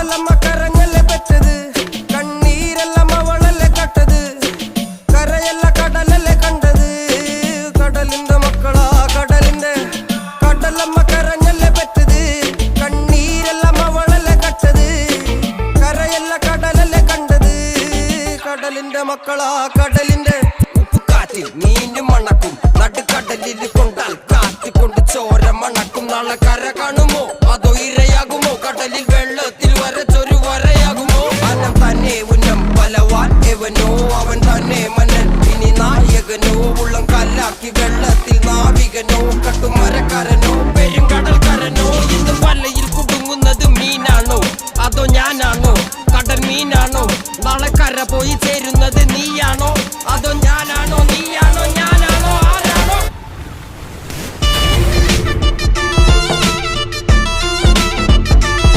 കടലമ്മ കരഞ്ഞല്ലേ പെറ്റത്, കണ്ണീരെല്ലാം അവളല്ലേ കട്ടത്, കരയല്ല കടലല്ലേ കണ്ടത്. കടലിന്റെ മക്കളാ കടലിന്റെ, കടലമ്മ കരഞ്ഞല്ലേ പെറ്റത്, കണ്ണീരെല്ലാം അവളല്ലേ കട്ടത്, കരയല്ല കടലല്ലേ കണ്ടത്. കടലിന്റെ മക്കളാ കടലിന്റെ. ഉപ്പുകാറ്റിൽ മീനും മണക്കും, നടുക്കടലിൽ കൊണ്ടാൽ കാറ്റിക്കൊണ്ട് ചോര മണക്കും. നാളെ കര കാണുമോ അതോ ഇരയാകുമോ, കടലിൽ വെള്ളത്തിൽ വരച്ചൊരു വരയാകുമോ. അനം തന്നെ ഉന്നം ബലവാൻ എവനോ, അവൻ തന്നെ മന്നൻ ഇനി നായകനോ. ഉള്ളം കല്ലാക്കി വെള്ളത്തിൽ നാവികനോ, കട്ടുമരക്കാരനോ പെരുങ്കടൽക്കാരനോ. ഇന്ന് വലയിൽ കുടുങ്ങുന്നത് മീനാണോ അതോ ഞാനാണോ, കടൽ മീനാണോ. നാളെ കര പോയി ചേരുന്നത് നീയാണോ.